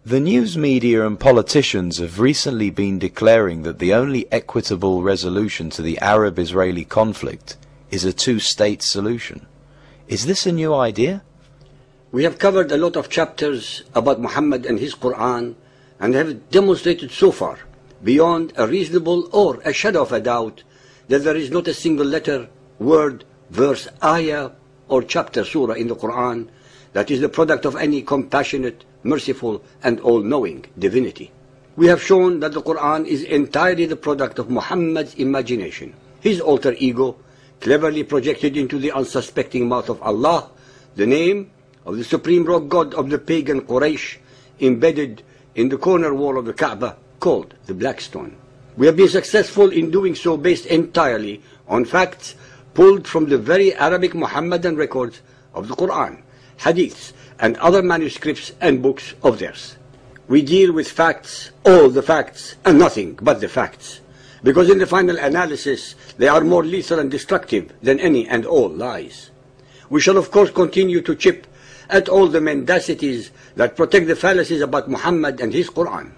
The news media and politicians have recently been declaring that the only equitable resolution to the Arab-Israeli conflict is a two-state solution. Is this a new idea? We have covered a lot of chapters about Muhammad and his Quran and have demonstrated so far, beyond a reasonable or a shadow of a doubt, that there is not a single letter, word, verse, ayah, or chapter, surah in the Quran that is the product of any compassionate, merciful, and all-knowing divinity. We have shown that the Quran is entirely the product of Muhammad's imagination, his alter ego, cleverly projected into the unsuspecting mouth of Allah, the name of the supreme rock god of the pagan Quraysh, embedded in the corner wall of the Kaaba, called the Black Stone. We have been successful in doing so based entirely on facts pulled from the very Arabic Muhammadan records of the Quran, hadiths, and other manuscripts and books of theirs. We deal with facts, all the facts, and nothing but the facts, because in the final analysis they are more lethal and destructive than any and all lies. We shall of course continue to chip at all the mendacities that protect the fallacies about Muhammad and his Quran,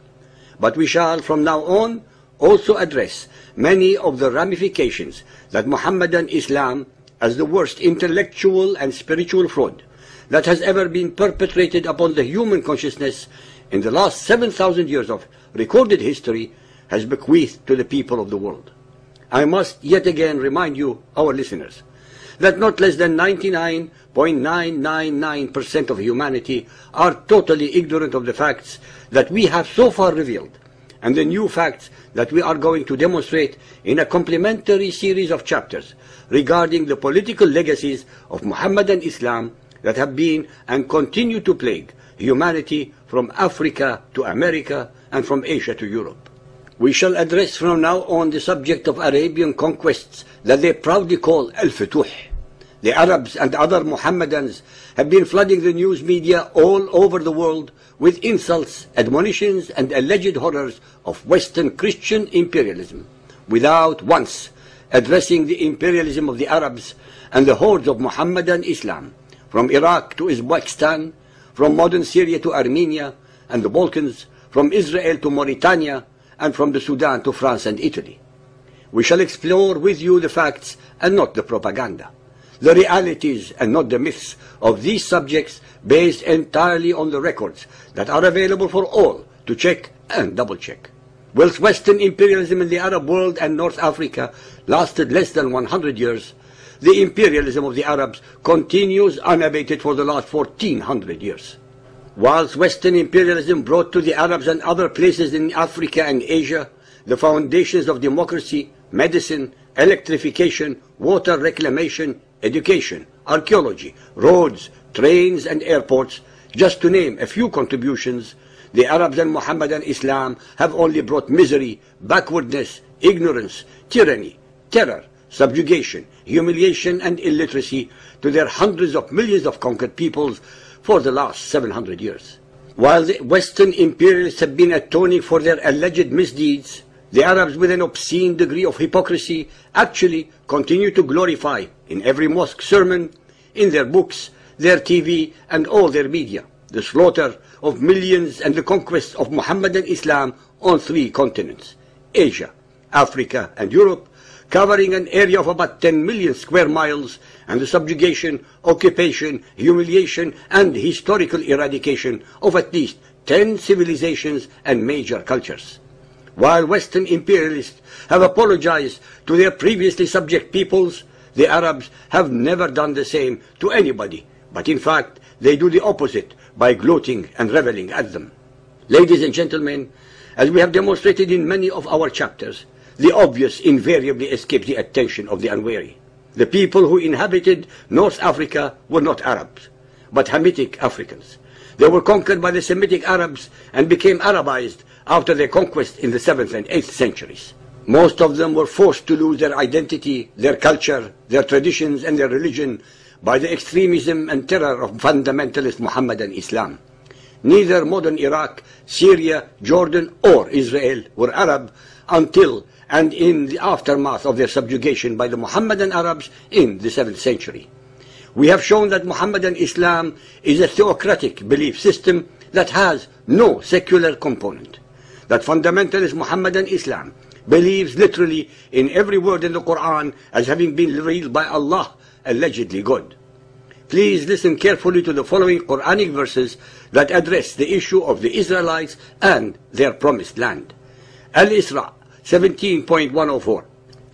but we shall from now on also address many of the ramifications that Muhammadan Islam, as the worst intellectual and spiritual fraud that has ever been perpetrated upon the human consciousness in the last 7,000 years of recorded history, has bequeathed to the people of the world. I must yet again remind you, our listeners, that not less than 99.999% of humanity are totally ignorant of the facts that we have so far revealed, and the new facts that we are going to demonstrate in a complementary series of chapters regarding the political legacies of Muhammadan Islam that have been and continue to plague humanity from Africa to America and from Asia to Europe. We shall address from now on the subject of Arabian conquests that they proudly call Al-Futuh. The Arabs and other Muhammadans have been flooding the news media all over the world with insults, admonitions, and alleged horrors of Western Christian imperialism, without once addressing the imperialism of the Arabs and the hordes of Muhammadan Islam, from Iraq to Uzbekistan, from modern Syria to Armenia and the Balkans, from Israel to Mauritania, and from the Sudan to France and Italy. We shall explore with you the facts and not the propaganda, the realities and not the myths of these subjects, based entirely on the records that are available for all to check and double-check. Whilst Western imperialism in the Arab world and North Africa lasted less than 100 years, the imperialism of the Arabs continues unabated for the last 1400 years. Whilst Western imperialism brought to the Arabs and other places in Africa and Asia the foundations of democracy, medicine, electrification, water reclamation, education, archaeology, roads, trains and airports, just to name a few contributions, the Arabs and Muhammadan Islam have only brought misery, backwardness, ignorance, tyranny, terror, subjugation, humiliation and illiteracy to their hundreds of millions of conquered peoples for the last 700 years. While the Western imperialists have been atoning for their alleged misdeeds, the Arabs, with an obscene degree of hypocrisy, actually continue to glorify in every mosque sermon, in their books, their TV and all their media, the slaughter of millions and the conquest of Muhammadan Islam on 3 continents, Asia, Africa and Europe, covering an area of about 10 million square miles, and the subjugation, occupation, humiliation and historical eradication of at least 10 civilizations and major cultures. While Western imperialists have apologized to their previously subject peoples, the Arabs have never done the same to anybody, but in fact they do the opposite by gloating and reveling at them. Ladies and gentlemen, as we have demonstrated in many of our chapters, the obvious invariably escapes the attention of the unwary. The people who inhabited North Africa were not Arabs, but Hamitic Africans. They were conquered by the Semitic Arabs and became Arabized after their conquest in the 7th and 8th centuries. Most of them were forced to lose their identity, their culture, their traditions and their religion by the extremism and terror of fundamentalist Muhammadan Islam. Neither modern Iraq, Syria, Jordan or Israel were Arab until and in the aftermath of their subjugation by the Muhammadan Arabs in the 7th century. We have shown that Muhammadan Islam is a theocratic belief system that has no secular component. That fundamentalist Muhammadan Islam believes literally in every word in the Quran as having been revealed by Allah, allegedly God. Please listen carefully to the following Quranic verses that address the issue of the Israelites and their promised land. Al-Isra 17.104.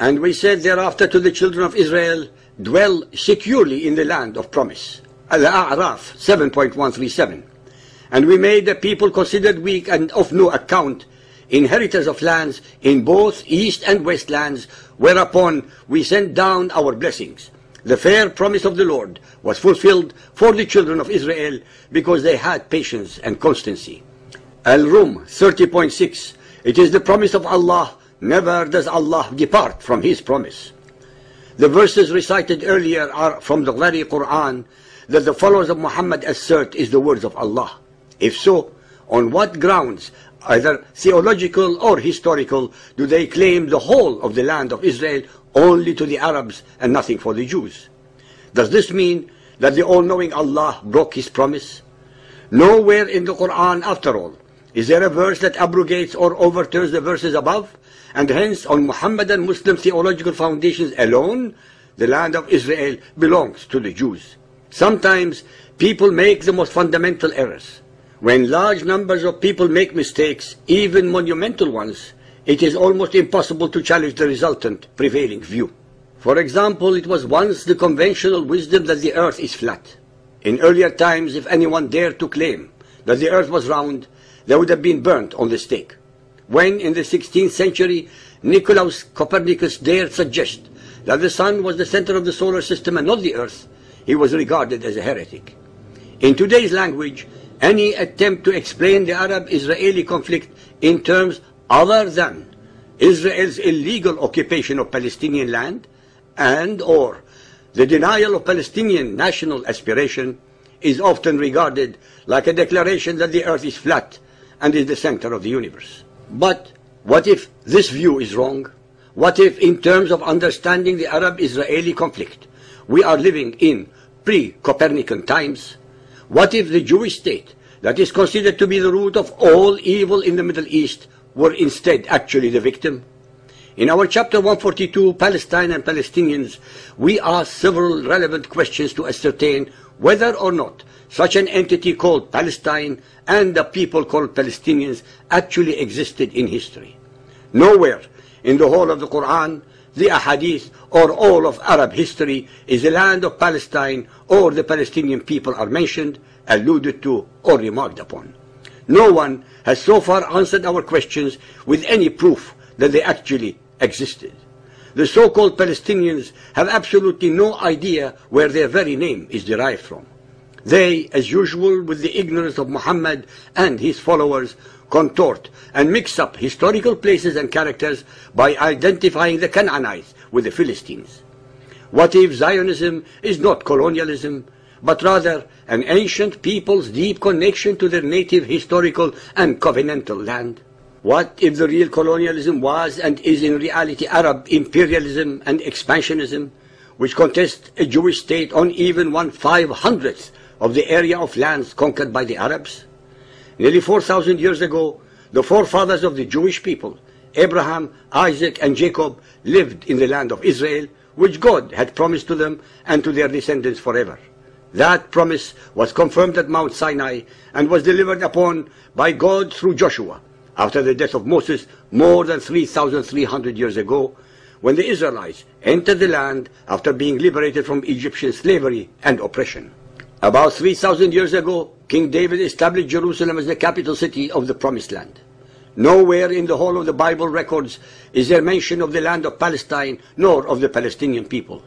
And we said thereafter to the children of Israel, dwell securely in the land of promise. Al-A'raf 7.137. And we made the people considered weak and of no account, inheritors of lands in both east and west lands, whereupon we sent down our blessings. The fair promise of the Lord was fulfilled for the children of Israel because they had patience and constancy. Al-Rum 30.6. It is the promise of Allah, never does Allah depart from His promise. The verses recited earlier are from the very Quran that the followers of Muhammad assert is the words of Allah. If so, on what grounds, either theological or historical, do they claim the whole of the land of Israel only to the Arabs and nothing for the Jews? Does this mean that the all-knowing Allah broke His promise? Nowhere in the Quran, after all, is there a verse that abrogates or overturns the verses above, and hence on Muhammadan Muslim theological foundations alone, the land of Israel belongs to the Jews. Sometimes people make the most fundamental errors. When large numbers of people make mistakes, even monumental ones, it is almost impossible to challenge the resultant prevailing view. For example, it was once the conventional wisdom that the earth is flat. In earlier times, if anyone dared to claim that the earth was round, they would have been burnt on the stake. When, in the 16th century, Nicolaus Copernicus dared suggest that the sun was the center of the solar system and not the earth, he was regarded as a heretic. In today's language, any attempt to explain the Arab-Israeli conflict in terms other than Israel's illegal occupation of Palestinian land and or the denial of Palestinian national aspiration is often regarded like a declaration that the earth is flat and is the center of the universe. But what if this view is wrong? What if, in terms of understanding the Arab-Israeli conflict, we are living in pre-Copernican times? What if the Jewish state, that is considered to be the root of all evil in the Middle East, were instead actually the victim? In our chapter 142, Palestine and Palestinians, we ask several relevant questions to ascertain whether or not such an entity called Palestine and the people called Palestinians actually existed in history. Nowhere in the whole of the Quran, the Ahadith, or all of Arab history is the land of Palestine or the Palestinian people are mentioned, alluded to, or remarked upon. No one has so far answered our questions with any proof that they actually existed. The so-called Palestinians have absolutely no idea where their very name is derived from. They, as usual with the ignorance of Muhammad and his followers, contort and mix up historical places and characters by identifying the Canaanites with the Philistines. What if Zionism is not colonialism, but rather an ancient people's deep connection to their native historical and covenantal land? What if the real colonialism was and is in reality Arab imperialism and expansionism, which contest a Jewish state on even 1/500th of the area of lands conquered by the Arabs? Nearly 4,000 years ago, the forefathers of the Jewish people, Abraham, Isaac, and Jacob, lived in the land of Israel, which God had promised to them and to their descendants forever. That promise was confirmed at Mount Sinai and was delivered upon by God through Joshua after the death of Moses more than 3,300 years ago, when the Israelites entered the land after being liberated from Egyptian slavery and oppression. About 3,000 years ago, King David established Jerusalem as the capital city of the Promised Land. Nowhere in the whole of the Bible records is there mention of the land of Palestine nor of the Palestinian people.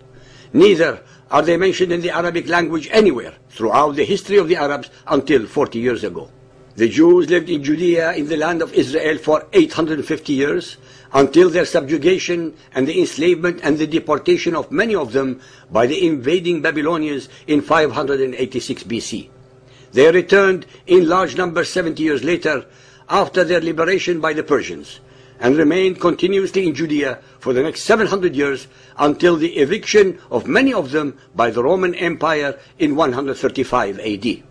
Neither are they mentioned in the Arabic language anywhere throughout the history of the Arabs until 40 years ago. The Jews lived in Judea in the land of Israel for 850 years, until their subjugation and the enslavement and the deportation of many of them by the invading Babylonians in 586 BC. They returned in large numbers 70 years later after their liberation by the Persians, and remained continuously in Judea for the next 700 years until the eviction of many of them by the Roman Empire in 135 AD.